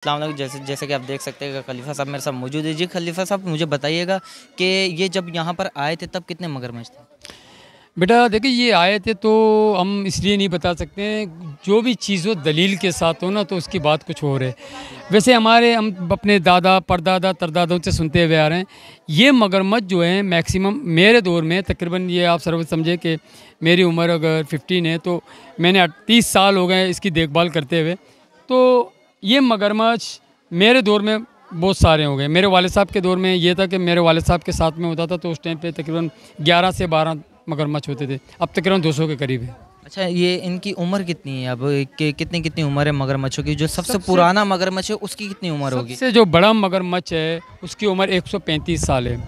अस्सलाम वालेकुम। जैसे जैसे कि आप देख सकते हैं कि खलीफा साहब मेरे साथ मौजूद है। जी खलीफा साहब, मुझे बताइएगा कि ये जब यहाँ पर आए थे तब कितने मगरमच्छ थे? बेटा देखिए, ये आए थे तो हम इसलिए नहीं बता सकते हैं। जो भी चीज़ हो दलील के साथ हो ना, तो उसकी बात कुछ और है। वैसे हम अपने दादा परदादा तरदादों से सुनते हुए आ रहे हैं, ये मगरमच्छ जो है मैक्सिमम मेरे दौर में तकरीबन, ये आप सर्व समझे कि मेरी उम्र अगर 15 है तो मैंने 30 साल हो गए इसकी देखभाल करते हुए। तो ये मगरमच्छ मेरे दौर में बहुत सारे हो गए। मेरे वालिद साहब के दौर में ये था कि मेरे वालिद साहब के साथ में होता था, तो उस टाइम पे तकरीबन 11 से 12 मगरमच्छ होते थे। अब तकरीबन 200 के करीब है। अच्छा, ये इनकी उम्र कितनी है अब? कितनी कितनी उम्र है मगरमच्छों की? जो सबसे सबसे पुराना मगरमच्छ है उसकी कितनी उम्र होगी? सबसे जो बड़ा मगरमच्छ है उसकी उम्र 135 साल है।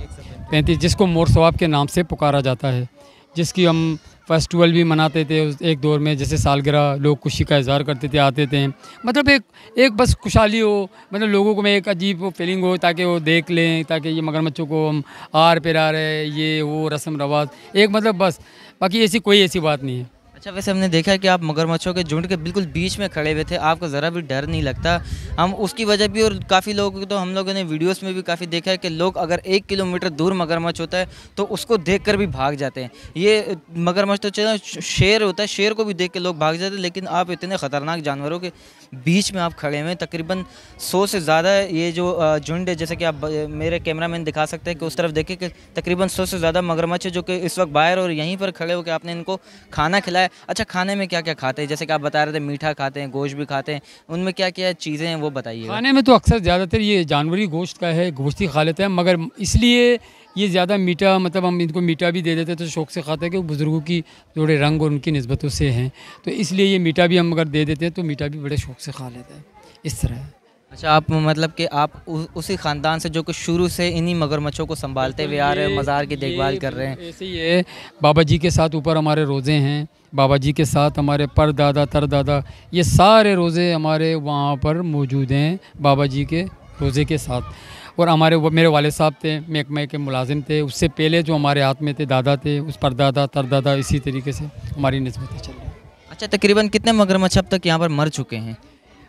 35, जिसको मोर सवाब के नाम से पुकारा जाता है, जिसकी हम फेस्टिवल भी मनाते थे एक दौर में। जैसे सालगिरह लोग खुशी का इजहार करते थे, आते थे। मतलब एक एक बस खुशहाली हो, मतलब लोगों को में एक अजीब वो फीलिंग हो, ताकि वो देख लें, ताकि ये मगरमच्छों को हम आर पिरा रहे, ये वो रस्म रवाज एक, मतलब बस। बाकी ऐसी बात नहीं है। अच्छा, वैसे हमने देखा है कि आप मगरमच्छों के झुंड के बिल्कुल बीच में खड़े हुए थे, आपको ज़रा भी डर नहीं लगता? हम उसकी वजह भी, और काफ़ी लोगों को तो हम लोगों ने वीडियोस में भी काफ़ी देखा है कि लोग अगर 1 किलोमीटर दूर मगरमच्छ होता है तो उसको देखकर भी भाग जाते हैं। ये मगरमच्छ तो चलो शेर होता है, शेर को भी देख के लोग भाग जाते हैं, लेकिन आप इतने ख़तरनाक जानवरों के बीच में आप खड़े हुए हैं। तकरीबन 100 से ज़्यादा ये जो झुंड है, जैसे कि आप मेरे कैमरामैन दिखा सकते हैं कि उस तरफ देखिए कि तकरीबन 100 से ज़्यादा मगरमच्छ है जो कि इस वक्त बाहर और यहीं पर खड़े होकर आपने इनको खाना खिलाया। अच्छा, खाने में क्या क्या खाते हैं? जैसे कि आप बता रहे थे मीठा खाते हैं, गोश्त भी खाते हैं, उनमें क्या क्या चीज़ें हैं वो बताइएगा। खाने में तो अक्सर ज़्यादातर ये जानवरी गोश्त का है, गोश्त ही खा लेते हैं। मगर इसलिए ये ज़्यादा मीठा, मतलब हम इनको मीठा भी दे देते हैं तो शौक़ से खाते हैं कि बुज़ुर्गों की थोड़े रंग और उनकी निस्बतों से हैं, तो इसलिए ये मीठा भी हम अगर दे देते हैं तो मीठा भी बड़े शौक़ से खा लेते हैं। इस तरह है। अच्छा, आप मतलब कि आप उसी ख़ानदान से जो कि शुरू से इन्हीं मगरमच्छों को संभालते हुए आ रहे हैं, मज़ार की देखभाल कर रहे हैं। ऐसे ही है। बाबा जी के साथ ऊपर हमारे रोज़े हैं, बाबा जी के साथ हमारे परदादा तरदादा, ये सारे रोज़े हमारे वहाँ पर मौजूद हैं बाबा जी के रोज़े के साथ। और मेरे वालिद साहब थे, महकमे के मुलाजिम थे। उससे पहले जो हमारे हाथ में थे दादा थे, उस परदादा तरदादा, इसी तरीके से हमारी निस्बतें चल रही हैं। अच्छा, तकरीबन कितने मगरमच्छ अब तक यहाँ पर मर चुके हैं?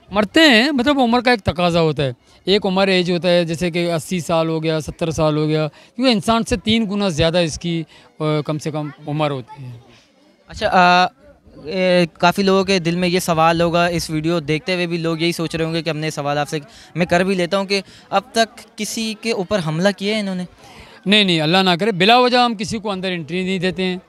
मरते हैं, मतलब उम्र का एक तकाजा होता है। एक उम्र एज होता है, जैसे कि 80 साल हो गया, 70 साल हो गया, क्योंकि इंसान से 3 गुना ज़्यादा इसकी कम से कम उम्र होती है। अच्छा, काफ़ी लोगों के दिल में ये सवाल होगा, इस वीडियो देखते हुए भी लोग यही सोच रहे होंगे कि हमने सवाल आपसे मैं कर भी लेता हूँ कि अब तक किसी के ऊपर हमला किया है इन्होंने? नहीं नहीं, अल्लाह ना करे, बिला वजह हम किसी को अंदर एंट्री नहीं देते हैं।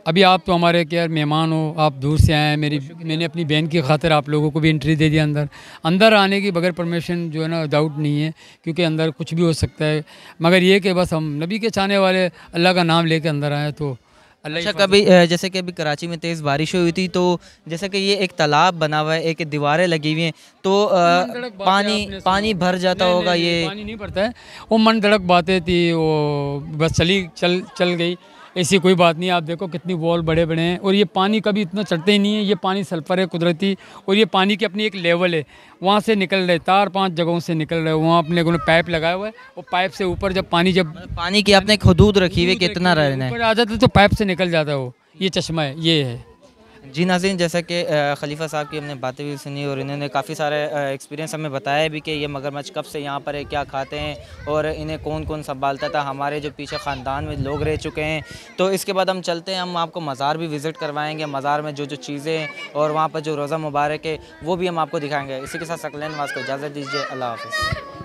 अभी आप तो हमारे क्या मेहमान हो, आप दूर से आए हैं। मैंने अपनी बहन की खातिर आप लोगों को भी एंट्री दे दिया अंदर। अंदर आने की बगैर परमिशन जो है ना, डाउट नहीं है, क्योंकि अंदर कुछ भी हो सकता है। मगर ये कि बस हम नबी के चाहने वाले अल्लाह का नाम लेके अंदर आए तो अल्लाह अच्छा, ही कभी जैसे कि अभी कराची में तेज़ बारिश हुई थी, तो जैसे कि ये एक तालाब बना हुआ है, एक दीवारें लगी हुई हैं, तो मनगढ़ंत बातें पानी आपने पानी सुनी। भर जाता नहीं, होगा नहीं, नहीं, ये? पानी नहीं भरता है। वो मनगढ़ंत बातें थी, वो बस चल गई। ऐसी कोई बात नहीं है। आप देखो कितनी वॉल बड़े बड़े हैं, और ये पानी कभी इतना चढ़ते ही नहीं है। ये पानी सल्फर है कुदरती, और ये पानी की अपनी एक लेवल है। वहाँ से निकल रहे 4-5 जगहों से निकल रहे, वहाँ अपने को पाइप लगाया हुआ है। वो पाइप से ऊपर जब पानी मतलब पानी की आपने एक हदूद रखी हुई है कि इतना रहना है। ऊपर आ जाता है तो पाइप से निकल जाता है। वो ये चश्मा है, ये है। जी नाज़रीन, जैसा कि खलीफा साहब की हमने बातें भी सुनी और इन्होंने काफ़ी सारे एक्सपीरियंस हमें बताया भी कि ये मगरमच्छ कब से यहाँ पर है, क्या खाते हैं और इन्हें कौन कौन संभालता था। हमारे जो पीछे ख़ानदान में लोग रह चुके हैं। तो इसके बाद हम चलते हैं, हम आपको मज़ार भी विज़िट करवाएंगे। मज़ार में जो जो चीज़ें हैं और वहाँ पर जो रोज़ा मुबारक है वो भी हम आपको दिखाएँगे। इसी के साथ सकलैन नवाज़ को इजाज़त दीजिए। अल्लाह हाफ़िज़।